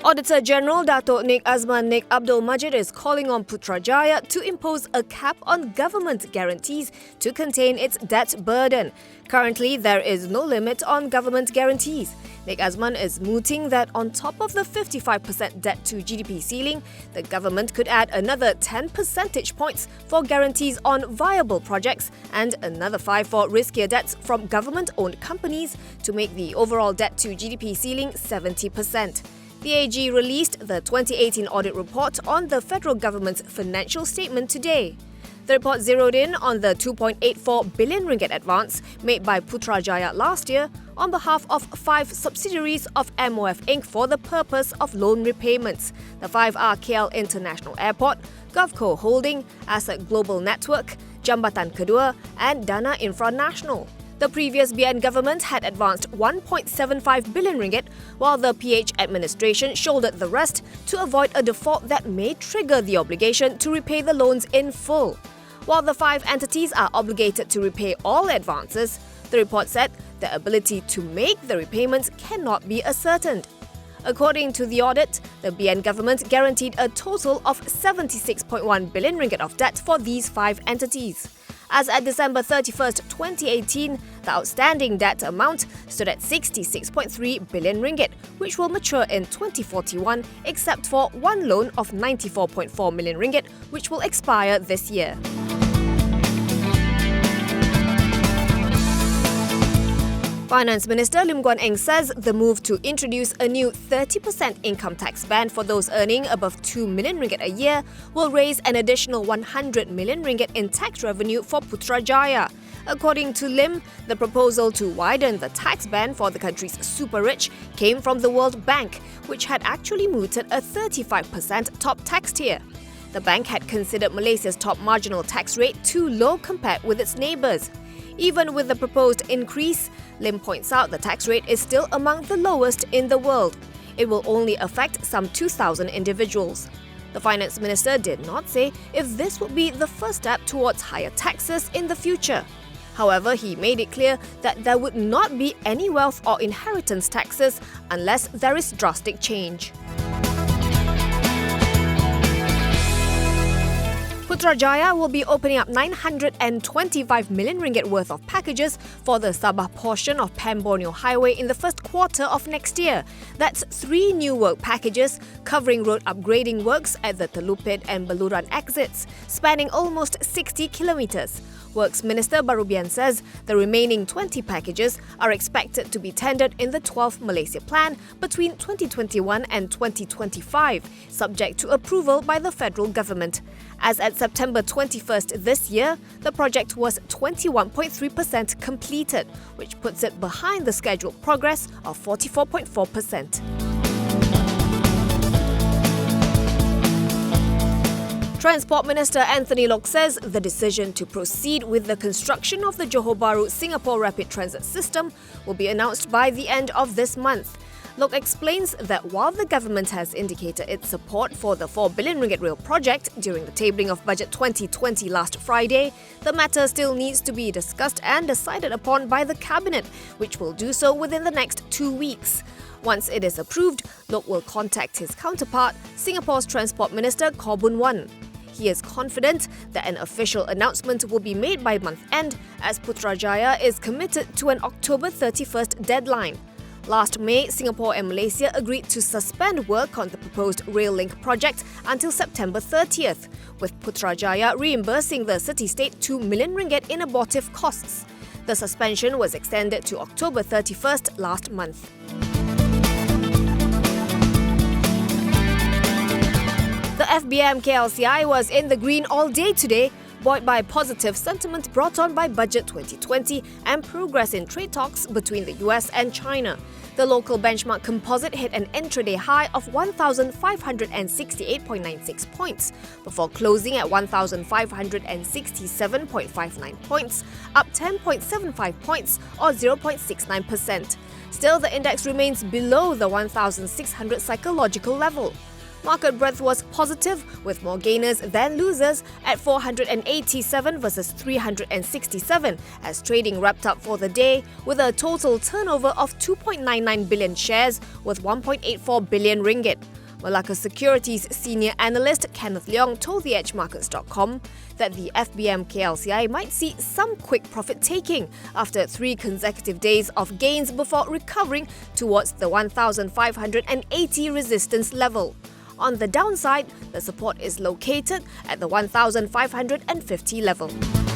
Auditor-General Datuk Azman Abdul Majid is calling on Putrajaya to impose a cap on government guarantees to contain its debt burden. Currently, there is no limit on government guarantees. Azman is mooting that on top of the 55% debt to GDP ceiling, the government could add another 10 percentage points for guarantees on viable projects and another 5 for riskier debts from government-owned companies to make the overall debt to GDP ceiling 70%. The AG released the 2018 audit report on the federal government's financial statement today. The report zeroed in on the 2.84 billion ringgit advance made by Putrajaya last year on behalf of 5 subsidiaries of MOF Inc. for the purpose of loan repayments. The 5 are KL International Airport, govt Holding, Asset Global Network, Jambatan Kedua and Dana Infra National. The previous BN government had advanced 1.75 billion ringgit, while the PH administration shouldered the rest to avoid a default that may trigger the obligation to repay the loans in full. While the 5 entities are obligated to repay all advances, the report said the ability to make the repayments cannot be ascertained. According to the audit, the BN government guaranteed a total of 76.1 billion ringgit of debt for these 5 entities. As at December 31, 2018, the outstanding debt amount stood at 66.3 billion ringgit, which will mature in 2041, except for one loan of 94.4 million ringgit, which will expire this year. Finance Minister Lim Guan Eng says the move to introduce a new 30% income tax ban for those earning above 2 million ringgit a year will raise an additional 100 million ringgit in tax revenue for Putrajaya. According to Lim, the proposal to widen the tax ban for the country's super rich came from the World Bank, which had actually mooted a 35% top tax tier. The bank had considered Malaysia's top marginal tax rate too low compared with its neighbours. Even with the proposed increase, Lim points out the tax rate is still among the lowest in the world. It will only affect some 2,000 individuals. The finance minister did not say if this would be the first step towards higher taxes in the future. However, he made it clear that there would not be any wealth or inheritance taxes unless there is drastic change. Putrajaya will be opening up 925 million ringgit worth of packages for the Sabah portion of Borneo Highway in the first quarter of next year. That's 3 new work packages covering road upgrading works at the Telupit and Baluran exits, spanning almost 60 kilometres. Works Minister Barubian says the remaining 20 packages are expected to be tendered in the 12th Malaysia Plan between 2021 and 2025, subject to approval by the federal government. As at September 21st this year, the project was 21.3% completed, which puts it behind the scheduled progress of 44.4%. Transport Minister Anthony Loke says the decision to proceed with the construction of the Johor Bahru Singapore Rapid Transit System will be announced by the end of this month. Loke explains that while the government has indicated its support for the 4 billion ringgit rail project during the tabling of Budget 2020 last Friday, the matter still needs to be discussed and decided upon by the Cabinet, which will do so within the next 2 weeks. Once it is approved, Loke will contact his counterpart, Singapore's Transport Minister Khaw Boon Wan. He is confident that an official announcement will be made by month end, as Putrajaya is committed to an October 31st deadline. Last May, Singapore and Malaysia agreed to suspend work on the proposed rail link project until September 30th, with Putrajaya reimbursing the city-state 2 million ringgit in abortive costs. The suspension was extended to October 31st last month. The FBM KLCI was in the green all day today, buoyed by positive sentiment brought on by Budget 2020 and progress in trade talks between the US and China. The local benchmark composite hit an intraday high of 1,568.96 points, before closing at 1,567.59 points, up 10.75 points or 0.69%. Still, the index remains below the 1,600 psychological level. Market breadth was positive, with more gainers than losers at 487 versus 367 as trading wrapped up for the day with a total turnover of 2.99 billion shares worth 1.84 billion ringgit. Malacca Securities senior analyst Kenneth Leong told theedgemarkets.com that the FBM KLCI might see some quick profit-taking after 3 consecutive days of gains before recovering towards the 1,580 resistance level. On the downside, the support is located at the 1,550 level.